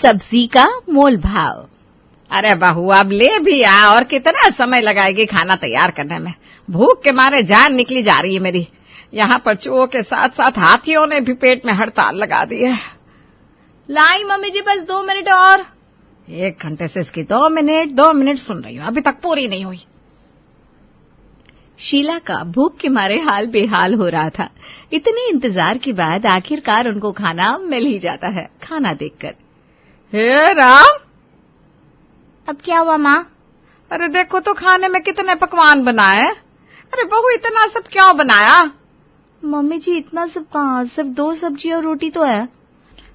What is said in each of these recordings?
सब्जी का मोल भाव। अरे बहू अब ले भी आ, और कितना समय लगाएगी खाना तैयार करने में। भूख के मारे जान निकली जा रही है मेरी। यहाँ पर चूहों के साथ साथ हाथियों ने भी पेट में हड़ताल लगा दी है। लाई मम्मी जी, बस 2 मिनट और। 1 घंटे से इसकी 2 मिनट सुन रही हूँ, अभी तक पूरी नहीं हुई। शीला का भूख के मारे हाल बेहाल हो रहा था। इतने इंतजार के बाद आखिरकार उनको खाना मिल ही जाता है। खाना देखकर हे राम, अब क्या हुआ माँ? अरे देखो तो खाने में कितने पकवान बनाए। अरे बहू इतना सब क्यों बनाया? मम्मी जी इतना सब कहाँ, सिर्फ 2 सब्जी और रोटी तो है।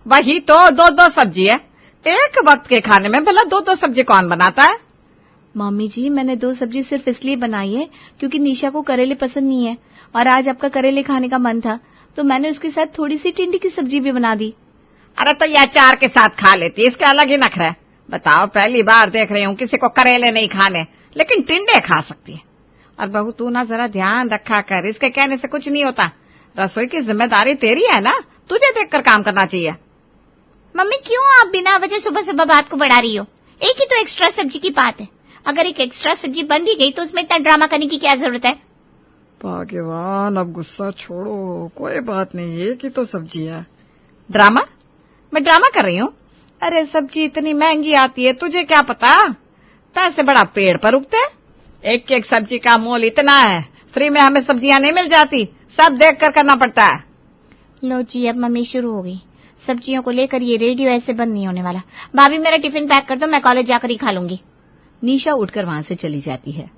वही तो 2-2 सब्जी है। एक वक्त के खाने में भला 2-2 सब्जी कौन बनाता है? मम्मी जी मैंने 2 सब्जी सिर्फ इसलिए बनाई है क्योंकि निशा को करेले पसंद नहीं है और आज आपका करेले खाने का मन था तो मैंने उसके साथ थोड़ी सी टिंडे की सब्जी भी बना दी। अरे तो यह अचार के साथ खा लेती, इसके अलग ही नखरा है। बताओ, पहली बार देख रही हूँ किसी को करेले नहीं खाने, लेकिन टिंडे खा सकती है। और बहू तू ना जरा ध्यान रखा कर, इसके कहने से कुछ नहीं होता। रसोई की जिम्मेदारी तेरी है ना, तुझे देखकर काम करना चाहिए। मम्मी क्यों आप बिना वजह सुबह सुबह बात को बढ़ा रही हो? एक ही तो एक्स्ट्रा सब्जी की बात है। अगर एक एक्स्ट्रा सब्जी बन भी गई तो उसमें इतना ड्रामा करने की क्या जरूरत है? भाग्यवान, अब गुस्सा छोड़ो, कोई बात नहीं, एक ही तो सब्जी है। ड्रामा? मैं ड्रामा कर रही हूँ? अरे सब्जी इतनी महंगी आती है, तुझे क्या पता? पैसे बड़ा पेड़ पर उगते हैं। एक एक सब्जी का मोल इतना है, फ्री में हमें सब्जियां नहीं मिल जाती, सब देख कर करना पड़ता है। लो जी, अब मम्मी शुरू हो गई। सब्जियों को लेकर ये रेडियो ऐसे बंद नहीं होने वाला। भाभी मेरा टिफिन पैक कर दो, मैं कॉलेज जाकर ही खा लूंगी। निशा उठकर वहां से चली जाती है।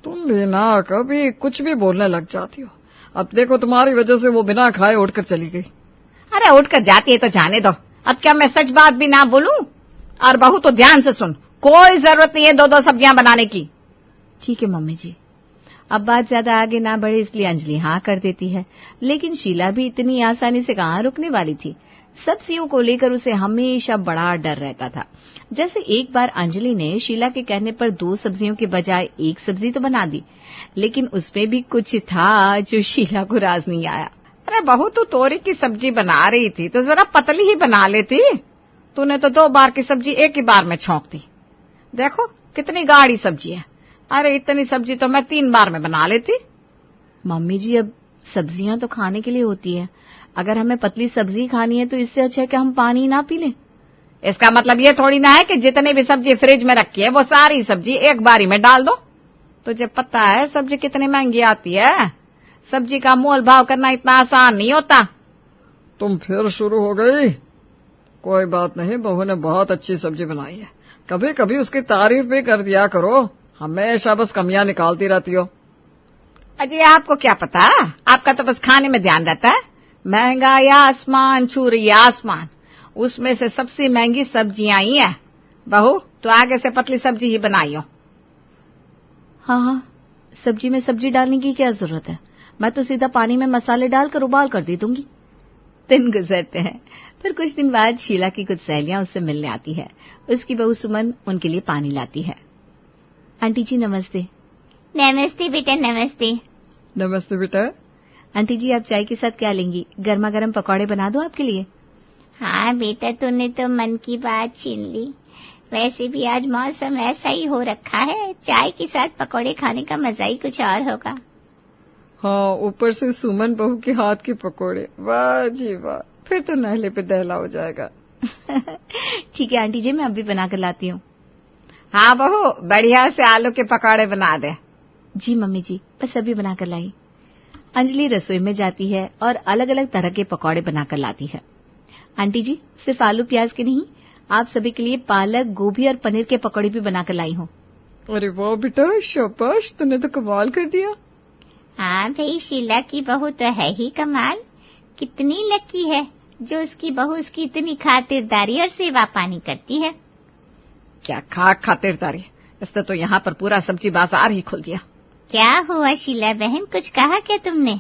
तुम भी ना कभी कुछ भी बोलने लग जाती हो। अब देखो तुम्हारी वजह से वो बिना खाए उठकर चली गई। अरे उठकर जाती है तो जाने दो, अब क्या मैं सच बात भी ना बोलूं? और बहू तो ध्यान से सुन, कोई जरूरत नहीं है 2-2 सब्जियां बनाने की। ठीक है मम्मी जी। अब बात ज्यादा आगे ना बढ़े इसलिए अंजलि हाँ कर देती है, लेकिन शीला भी इतनी आसानी से कहाँ रुकने वाली थी। सब्जियों को लेकर उसे हमेशा बड़ा डर रहता था। जैसे एक बार अंजलि ने शीला के कहने पर 2 सब्जियों के बजाय 1 सब्जी तो बना दी, लेकिन उसमें भी कुछ था जो शीला को राज नहीं आया। अरे बहू तू तोरी की सब्जी बना रही थी तो जरा पतली ही बना लेती। तूने तो 2 बार की सब्जी एक ही बार में छौंक दी। देखो कितनी गाढ़ी सब्जी है। अरे इतनी सब्जी तो मैं 3 बार में बना लेती। मम्मी जी अब सब्जियां तो खाने के लिए होती है, अगर हमें पतली सब्जी खानी है तो इससे अच्छा है कि हम पानी ना पी लें। इसका मतलब ये थोड़ी ना है कि जितनी भी सब्जी फ्रिज में रखी है वो सारी सब्जी एक बारी में डाल दो। तुझे पता है सब्जी कितनी महंगी आती है? सब्जी का मोल भाव करना इतना आसान नहीं होता। तुम फिर शुरू हो गई। कोई बात नहीं, बहू ने बहुत अच्छी सब्जी बनाई है, कभी कभी उसकी तारीफ भी कर दिया करो, हमेशा बस कमियां निकालती रहती हो। अजी आपको क्या पता, आपका तो बस खाने में ध्यान रहता है। महंगाई आसमान छू रही है, आसमान। उसमें से सबसे महंगी सब्जियां ही है। बहू तो आगे से पतली सब्जी ही बनाइयो। हाँ हाँ, सब्जी में सब्जी डालने की क्या जरूरत है, मैं तो सीधा पानी में मसाले डालकर उबाल कर दे दूंगी। दिन गुजरते हैं। फिर कुछ दिन बाद शीला की कुछ सहेलियां उससे मिलने आती है। उसकी बहू सुमन उनके लिए पानी लाती है। आंटी जी नमस्ते। नमस्ते बेटा, नमस्ते। नमस्ते बेटा। आंटी जी आप चाय के साथ क्या लेंगी? गर्मा गर्म पकौड़े बना दो आपके लिए। हाँ बेटा, तूने तो मन की बात छीन ली। वैसे भी आज मौसम ऐसा ही हो रखा है, चाय के साथ पकौड़े खाने का मजा ही कुछ और होगा। हाँ, ऊपर से सुमन बहू के हाथ के पकौड़े, वाह जी वाह, फिर तो नहले पे दहला हो जाएगा। ठीक है आंटी जी, मैं अभी बना कर लाती हूँ। हाँ बहू, बढ़िया से आलू के पकौड़े बना दे। जी मम्मी जी, बस अभी बना कर लाई। अंजलि रसोई में जाती है और अलग अलग तरह के पकौड़े बनाकर लाती है। आंटी जी सिर्फ आलू प्याज के नहीं, आप सभी के लिए पालक, गोभी और पनीर के पकौड़े भी बनाकर लाई हूँ। अरे वाह बेटा, शाबाश, तूने तो कमाल कर दिया। हाँ भाई, शीला की बहू तो है ही कमाल। कितनी लकी है जो उसकी बहू उसकी इतनी खातिरदारी और सेवा पानी करती है। क्या खातिरदारी, इसने तो यहाँ पर पूरा सब्जी बाजार ही खोल दिया। क्या हुआ शीला बहन, कुछ कहा क्या तुमने?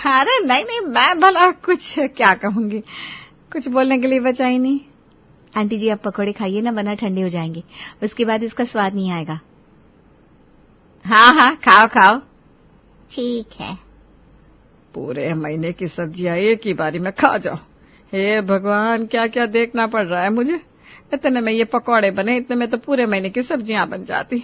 अरे नहीं नहीं, मैं भला कुछ क्या कहूंगी, कुछ बोलने के लिए बचा ही नहीं। आंटी जी आप पकौड़े खाइए ना, वरना ठंडे हो जाएंगे, उसके बाद इसका स्वाद नहीं आएगा। हाँ हाँ, खाओ खाओ। ठीक है। पूरे महीने की सब्जियां एक ही बारी में खा जाओ। हे भगवान, क्या क्या देखना पड़ रहा है मुझे। इतने में ये पकौड़े बने, इतने में तो पूरे महीने की सब्जियां बन जाती।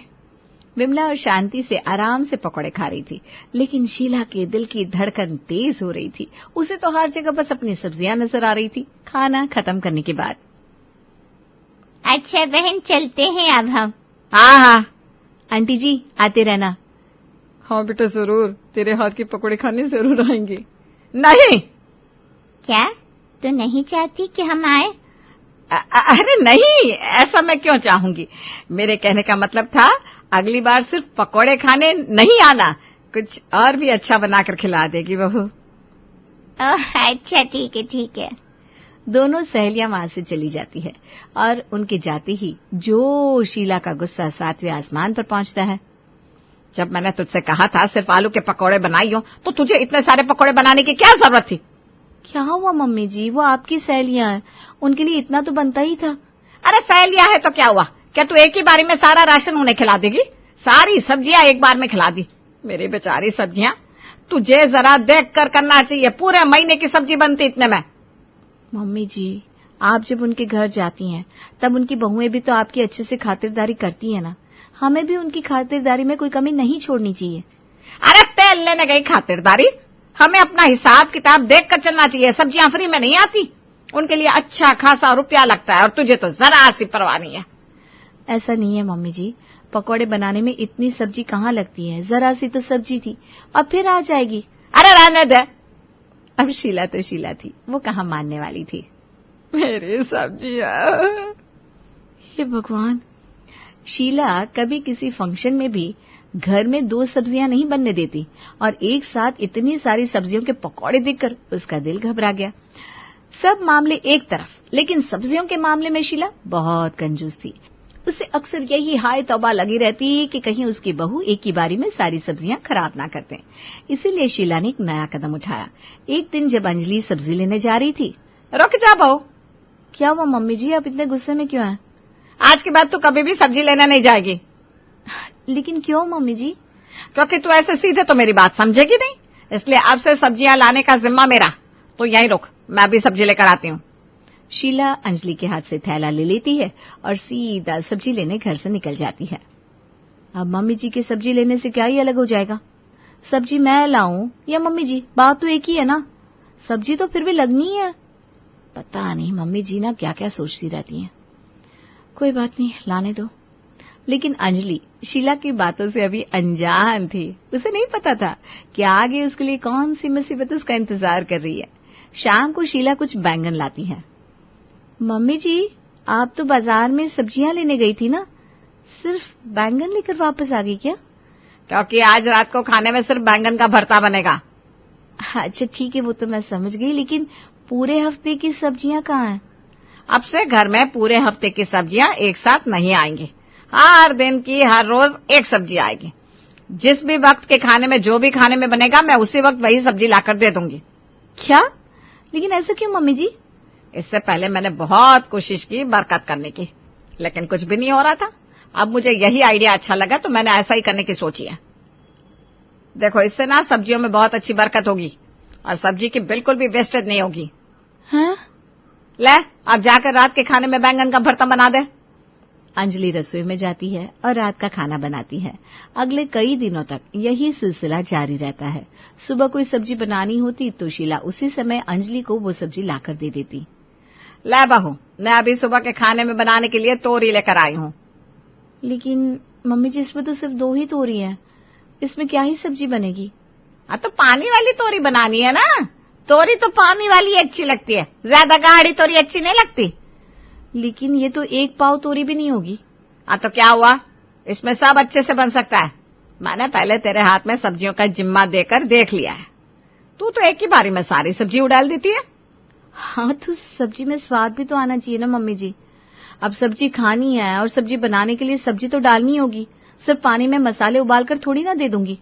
विमला और शांति से आराम से पकौड़े खा रही थी, लेकिन शीला के दिल की धड़कन तेज हो रही थी। उसे तो हर जगह बस अपनी सब्जियां नजर आ रही थी। खाना खत्म करने के बाद, अच्छा बहन, चलते हैं अब हम। हाँ हाँ आंटी जी आते रहना। हाँ बेटा, जरूर तेरे हाथ की पकौड़े खाने जरूर आएंगे। नहीं, क्या तो नहीं चाहती कि हम आए? अरे नहीं, ऐसा मैं क्यों चाहूंगी। मेरे कहने का मतलब था, अगली बार सिर्फ पकौड़े खाने नहीं आना, कुछ और भी अच्छा बनाकर खिला देगी बहू। अच्छा ठीक है ठीक है। दोनों सहेलियां वहां से चली जाती है और उनके जाते ही जो शीला का गुस्सा 7वें आसमान पर पहुंचता है। जब मैंने तुझसे कहा था सिर्फ आलू के पकौड़े बनाइयो, तो तुझे इतने सारे पकौड़े बनाने की क्या जरूरत थी? क्या हुआ मम्मी जी, वो आपकी सहेलियां हैं, उनके लिए इतना तो बनता ही था। अरे सहेलियां है तो क्या हुआ, क्या तू एक ही बारी में सारा राशन उन्हें खिला देगी? सारी सब्जियां एक बार में खिला दी। मेरी बेचारी सब्जियां, तुझे जरा देख कर करना चाहिए, पूरे महीने की सब्जी बनती इतने में। मम्मी जी, आप जब उनके घर जाती हैं तब उनकी बहुएं भी तो आपकी अच्छे से खातिरदारी करती है ना, हमें भी उनकी खातिरदारी में कोई कमी नहीं छोड़नी चाहिए। अरे तेल लेने गई खातिरदारी, हमें अपना हिसाब किताब देख कर चलना चाहिए। सब्जियां फ्री में नहीं आती, उनके लिए अच्छा खासा रुपया लगता है, और तुझे तो जरा सी परवाह नहीं है। ऐसा नहीं है मम्मी जी, पकौड़े बनाने में इतनी सब्जी कहाँ लगती है, जरा सी तो सब्जी थी, अब फिर आ जाएगी। अरे रहने दे। अब शीला तो शीला थी, वो कहाँ मानने वाली थी। मेरी सब्जियां। हे भगवान, शीला कभी किसी फंक्शन में भी घर में 2 सब्जियां नहीं बनने देती, और एक साथ इतनी सारी सब्जियों के पकौड़े देखकर उसका दिल घबरा गया। सब मामले एक तरफ, लेकिन सब्जियों के मामले में शीला बहुत कंजूस थी। उसे अक्सर यही हाय तौबा लगी रहती कि कहीं उसकी बहू एक ही बारी में सारी सब्जियां खराब ना कर दें। इसीलिए शीला ने एक नया कदम उठाया। एक दिन जब अंजलि सब्जी लेने जा रही थी। रुक जा बहू। क्या हुआ मम्मी जी, आप इतने गुस्से में क्यों हैं? आज के बाद तू कभी भी सब्जी लेने नहीं जाएगी। लेकिन क्यों मम्मी जी? क्योंकि तू ऐसे सीधे तो मेरी बात समझेगी नहीं, इसलिए अब से सब्जियां लाने का जिम्मा मेरा। तो यहीं रुक, मैं अभी सब्जी लेकर आती हूँ। शीला अंजलि के हाथ से थैला ले लेती है और सीधा सब्जी लेने घर से निकल जाती है। अब मम्मी जी के सब्जी लेने से क्या ही अलग हो जाएगा? सब्जी मैं लाऊं या मम्मी जी, बात तो एक ही है ना, सब्जी तो फिर भी लगनी है। पता नहीं मम्मी जी ना क्या क्या सोचती रहती हैं। कोई बात नहीं, लाने दो। लेकिन अंजलि शीला की बातों से अभी अनजान थी। उसे नहीं पता था कि आगे उसके लिए कौन सी मुसीबत उसका इंतजार कर रही है। शाम को शीला कुछ बैंगन लाती है। मम्मी जी, आप तो बाजार में सब्जियां लेने गई थी ना, सिर्फ बैंगन लेकर वापस आ गई क्या? क्योंकि आज रात को खाने में सिर्फ बैंगन का भरता बनेगा। अच्छा ठीक है, वो तो मैं समझ गई, लेकिन पूरे हफ्ते की सब्जियां कहाँ हैं? अब से घर में पूरे हफ्ते की सब्जियां एक साथ नहीं आएंगी। हर दिन की हर रोज एक सब्जी आएगी। जिस भी वक्त के खाने में जो भी खाने में बनेगा, मैं उसी वक्त वही सब्जी लाकर दे दूंगी। क्या? लेकिन ऐसा क्यों मम्मी जी? इससे पहले मैंने बहुत कोशिश की बरकत करने की, लेकिन कुछ भी नहीं हो रहा था। अब मुझे यही आइडिया अच्छा लगा, तो मैंने ऐसा ही करने की सोची है। देखो, इससे ना सब्जियों में बहुत अच्छी बरकत होगी और सब्जी की बिल्कुल भी वेस्टेज नहीं होगी। हाँ? ले, अब जाकर रात के खाने में बैंगन का भरता बना दे। अंजलि रसोई में जाती है और रात का खाना बनाती है। अगले कई दिनों तक यही सिलसिला जारी रहता है। सुबह कोई सब्जी बनानी होती तो शीला उसी समय अंजलि को वो सब्जी लाकर दे देती। ले बहू, मैं अभी सुबह के खाने में बनाने के लिए तोरी लेकर आई हूँ। लेकिन मम्मी जी, इसमें तो सिर्फ 2 ही तोरी है, इसमें क्या ही सब्जी बनेगी? तो पानी वाली तोरी बनानी है ना। तोरी तो पानी वाली अच्छी लगती है, ज्यादा गाढ़ी तोरी अच्छी नहीं लगती। लेकिन ये तो 1 पाव तोरी भी नहीं होगी। तो क्या हुआ, इसमें सब अच्छे से बन सकता है। मैंने पहले तेरे हाथ में सब्जियों का जिम्मा देकर देख लिया है। तू तो एक ही बारी में सारी सब्जी उड़ाल देती है। हाँ, तो सब्जी में स्वाद भी तो आना चाहिए ना मम्मी जी। अब सब्जी खानी है और सब्जी बनाने के लिए सब्जी तो डालनी होगी, सिर्फ पानी में मसाले उबालकर थोड़ी ना दे दूंगी।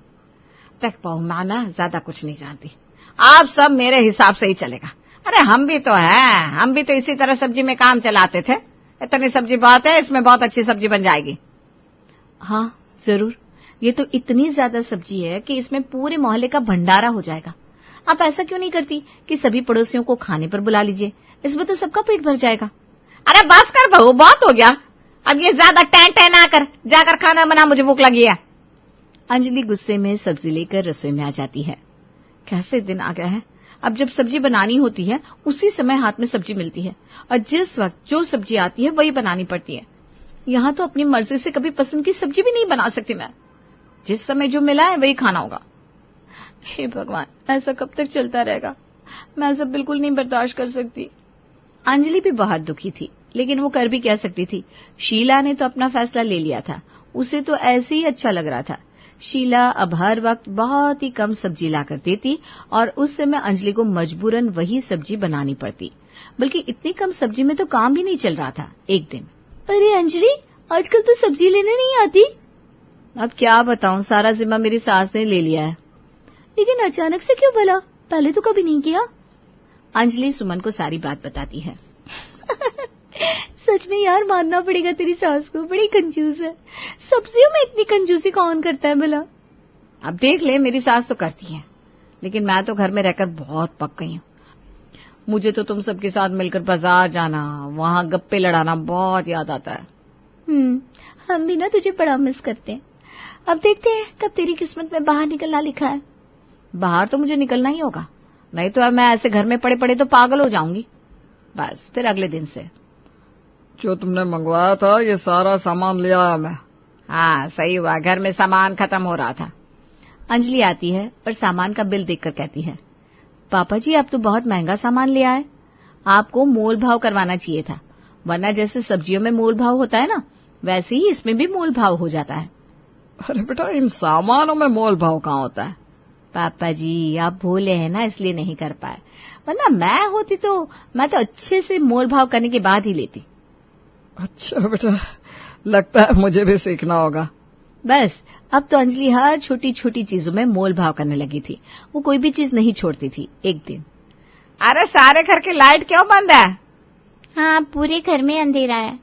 देख बहू, मैं ना ज्यादा कुछ नहीं जानती, आप सब मेरे हिसाब से ही चलेगा। अरे हम भी तो हैं, हम भी तो इसी तरह सब्जी में काम चलाते थे। इतनी सब्जी बहुत है, इसमें बहुत अच्छी सब्जी बन जाएगी। हाँ जरूर, ये तो इतनी ज्यादा सब्जी है कि इसमें पूरे मोहल्ले का भंडारा हो जाएगा। आप ऐसा क्यों नहीं करती कि सभी पड़ोसियों को खाने पर बुला लीजिए, इसमें तो सबका पेट भर जाएगा। अरे बस कर बहू, बहुत हो गया, अब ये ज्यादा टैं टैं ना कर, जाकर खाना बना, मुझे भूख लगी है। अंजलि गुस्से में सब्जी लेकर रसोई में आ जाती है। कैसे दिन आ गया है, अब जब सब्जी बनानी होती है उसी समय हाथ में सब्जी मिलती है और जिस वक्त जो सब्जी आती है वही बनानी पड़ती है। यहाँ तो अपनी मर्जी से कभी पसंद की सब्जी भी नहीं बना सकती मैं, जिस समय जो मिला है वही खाना होगा। हे भगवान, ऐसा कब तक चलता रहेगा, मैं सब बिल्कुल नहीं बर्दाश्त कर सकती। अंजलि भी बहुत दुखी थी, लेकिन वो कर भी क्या सकती थी। शीला ने तो अपना फैसला ले लिया था, उसे तो ऐसे ही अच्छा लग रहा था। शीला अब हर वक्त बहुत ही कम सब्जी लाकर देती और उस समय अंजलि को मजबूरन वही सब्जी बनानी पड़ती। बल्कि इतनी कम सब्जी में तो काम भी नहीं चल रहा था। एक दिन, अरे अंजलि, आजकल तो सब्जी लेने नहीं आती। अब क्या बताऊं, सारा जिम्मा मेरी सास ने ले लिया है। लेकिन अचानक से क्यों भला, पहले तो कभी नहीं किया। अंजलि सुमन को सारी बात बताती है। सच में यार, मानना पड़ेगा तेरी सास को, बड़ी कंजूस है। सब्जियों में इतनी कंजूसी कौन करता है भला। अब देख ले, मेरी सास तो करती है, लेकिन मैं तो घर में रहकर बहुत पक गई हूँ। मुझे तो तुम सबके साथ मिलकर बाजार जाना, वहां गप्पे लड़ाना बहुत याद आता है। हम भी ना तुझे बड़ा मिस करते हैं। अब देखते हैं कब तेरी किस्मत में बाहर निकलना लिखा है। बाहर तो मुझे निकलना ही होगा, नहीं तो अब मैं ऐसे घर में पड़े पड़े तो पागल हो जाऊंगी। बस फिर अगले दिन से जो तुमने मंगवाया था ये सारा सामान ले आया मैं। हाँ सही हुआ, घर में सामान खत्म हो रहा था। अंजलि आती है और सामान का बिल देखकर कहती है, पापा जी आप तो बहुत महंगा सामान ले आए, आपको मोल भाव करवाना चाहिए था, वरना जैसे सब्जियों में मोल भाव होता है ना, वैसे ही इसमें भी मोल भाव हो जाता है। अरे बेटा, इन सामानों में मोल भाव कहाँ होता है। पापा जी आप भूले हैं ना, इसलिए नहीं कर पाए, वरना मैं होती तो मैं तो अच्छे से मोल भाव करने के बाद ही लेती। अच्छा बेटा, लगता है मुझे भी सीखना होगा। बस अब तो अंजलि हर छोटी छोटी चीजों में मोल भाव करने लगी थी, वो कोई भी चीज नहीं छोड़ती थी। एक दिन, अरे सारे घर की लाइट क्यों बंद है। हाँ, पूरे घर में अंधेरा है।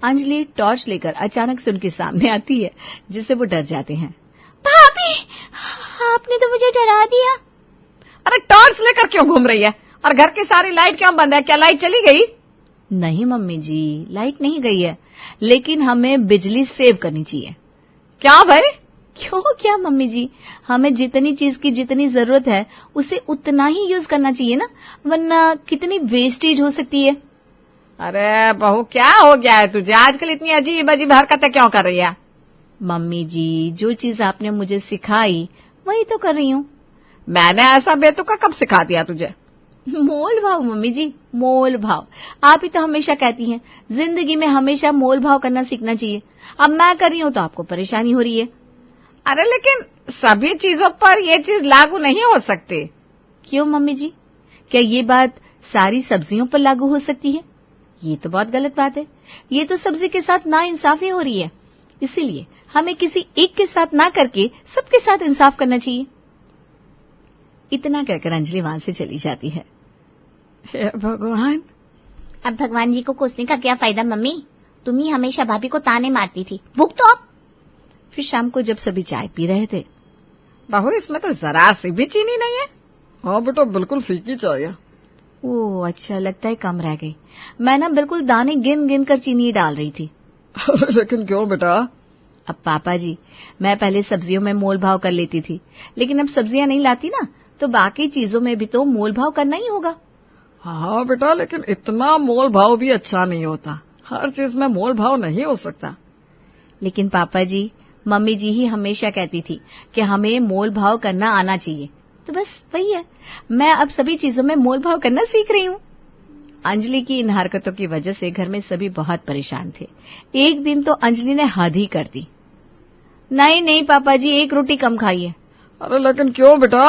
अंजलि टॉर्च लेकर अचानक से उनके सामने आती है, जिससे वो डर जाते हैं। भाभी, आपने तो मुझे डरा दिया। अरे टॉर्च लेकर क्यों घूम रही है, और घर की सारी लाइट क्यों बंद है, क्या लाइट चली गई। नहीं मम्मी जी, लाइट नहीं गई है, लेकिन हमें बिजली सेव करनी चाहिए। क्या भाई। क्यों क्या मम्मी जी, हमें जितनी चीज की जितनी जरूरत है उसे उतना ही यूज करना चाहिए ना, वरना कितनी वेस्टेज हो सकती है। अरे बहू, क्या हो गया है तुझे, आजकल इतनी अजीब अजीब हरकतें क्यों कर रही है। मम्मी जी, जो चीज आपने मुझे सिखाई वही तो कर रही हूँ। मैंने ऐसा बेतुका कब सिखा दिया तुझे। मोल भाव मम्मी जी, मोल भाव। आप ही तो हमेशा कहती हैं जिंदगी में हमेशा मोल भाव करना सीखना चाहिए। अब मैं कर रही हूँ तो आपको परेशानी हो रही है। अरे लेकिन सभी चीजों पर ये चीज लागू नहीं हो सकती। क्यों मम्मी जी, क्या ये बात सारी सब्जियों पर लागू हो सकती है? ये तो बहुत गलत बात है। ये तो सब्जी के साथ नाइंसाफी हो रही है, इसीलिए हमें किसी एक के साथ ना करके सबके साथ इंसाफ करना चाहिए। इतना कहकर अंजलि वहां से चली जाती है। हे भगवान, अब भगवान जी को कोसने का क्या फायदा मम्मी, तुम ही हमेशा भाभी को ताने मारती थी। भूख तो अब। फिर शाम को जब सभी चाय पी रहे थे, बहू इसमें तो जरा सी भी चीनी नहीं है। हाँ बेटा, बिल्कुल फीकी चाय है। ओह अच्छा, लगता है कम रह गई। मैं ना बिल्कुल दाने गिन गिन कर चीनी डाल रही थी। अरे लेकिन क्यों बेटा। अब पापा जी, मैं पहले सब्जियों में मोल भाव कर लेती थी, लेकिन अब सब्जियां नहीं लाती ना, तो बाकी चीजों में भी तो मोल भाव करना ही होगा। हाँ बेटा, लेकिन इतना मोल भाव भी अच्छा नहीं होता, हर चीज में मोल भाव नहीं हो सकता। लेकिन पापा जी, मम्मी जी ही हमेशा कहती थी कि हमें मोल भाव करना आना चाहिए, तो बस वही है, मैं अब सभी चीजों में मोल भाव करना सीख रही हूँ। अंजलि की इन हरकतों की वजह से घर में सभी बहुत परेशान थे। एक दिन तो अंजलि ने हद ही कर दी। नहीं नहीं पापा जी, एक रोटी कम खाइए। अरे लेकिन क्यों बेटा।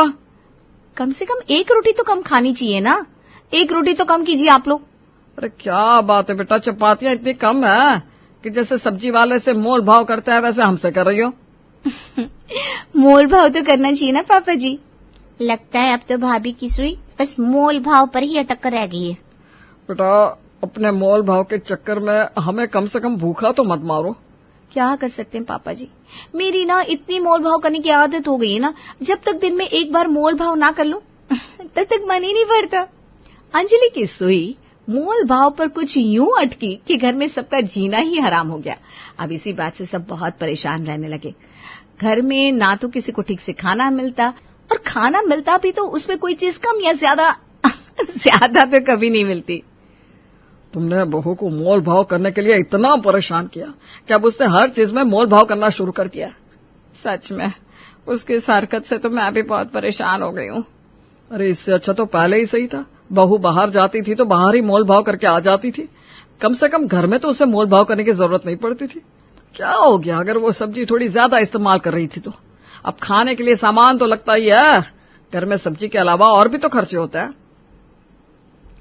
कम से कम एक रोटी तो कम खानी चाहिए ना, एक रोटी तो कम कीजिए आप लोग। अरे क्या बात है बेटा, चपातियां इतनी कम है कि जैसे सब्जी वाले से मोल भाव करता है वैसे हमसे कर रही हो। मोल भाव तो करना चाहिए ना पापा जी। लगता है अब तो भाभी की सुई बस मोल भाव पर ही अटक कर रह गई है। बेटा, अपने मोल भाव के चक्कर में हमें कम से कम भूखा तो मत मारो। क्या कर सकते हैं पापा जी, मेरी ना इतनी मोल भाव करने की आदत हो गई है ना, जब तक दिन में एक बार मोल भाव ना कर लूं तब तक मन ही नहीं भरता। अंजलि की सुई मोल भाव पर कुछ यूं अटकी कि घर में सबका जीना ही हराम हो गया। अब इसी बात से सब बहुत परेशान रहने लगे। घर में ना तो किसी को ठीक से खाना मिलता, और खाना मिलता भी तो उसमें कोई चीज कम या ज्यादा ज्यादा तो कभी नहीं मिलती। तुमने बहू को मोल भाव करने के लिए इतना परेशान किया कि अब उसने हर चीज में मोल भाव करना शुरू कर दिया। सच में उसकी इस हरकत से तो मैं भी बहुत परेशान हो गई हूँ। अरे इससे अच्छा तो पहले ही सही था। बहू बाहर जाती थी तो बाहर ही मोल भाव करके आ जाती थी। कम से कम घर में तो उसे मोल भाव करने की जरूरत नहीं पड़ती थी। क्या हो गया अगर वो सब्जी थोड़ी ज्यादा इस्तेमाल कर रही थी तो? अब खाने के लिए सामान तो लगता ही है, घर में सब्जी के अलावा और भी तो खर्चे होते हैं।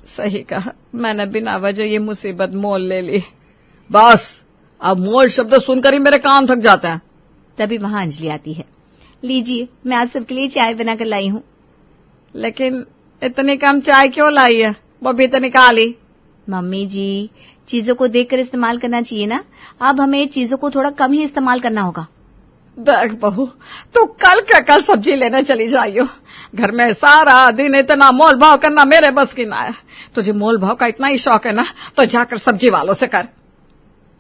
सही कहा, मैंने बिना वजह ये मुसीबत मोल ले ली। बस अब मोल शब्द सुनकर ही मेरे कान थक जाते हैं। तभी वहां अंजलि आती है। लीजिए, मैं आप सबके लिए चाय बनाकर लाई हूँ। लेकिन इतनी कम चाय क्यों लाई है? वो भी तो निकाली। मम्मी जी, चीजों को देखकर इस्तेमाल करना चाहिए ना। अब हमें चीजों को थोड़ा कम ही इस्तेमाल करना होगा। देख बहू, तू कल के कल सब्जी लेने चली जाइयो। घर में सारा दिन इतना मोल भाव करना मेरे बस की ना है। तुझे मोल भाव का इतना ही शौक है ना, तो जाकर सब्जी वालों से कर।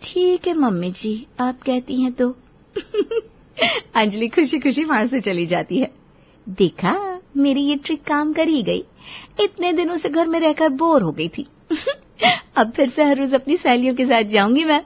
ठीक है मम्मी जी, आप कहती हैं तो। अंजलि खुशी खुशी वहां से चली जाती है। देखा, मेरी ये ट्रिक काम कर ही गई। इतने दिनों से घर में रहकर बोर हो गई थी। अब फिर से हर रोज अपनी सहेलियों के साथ जाऊंगी मैं।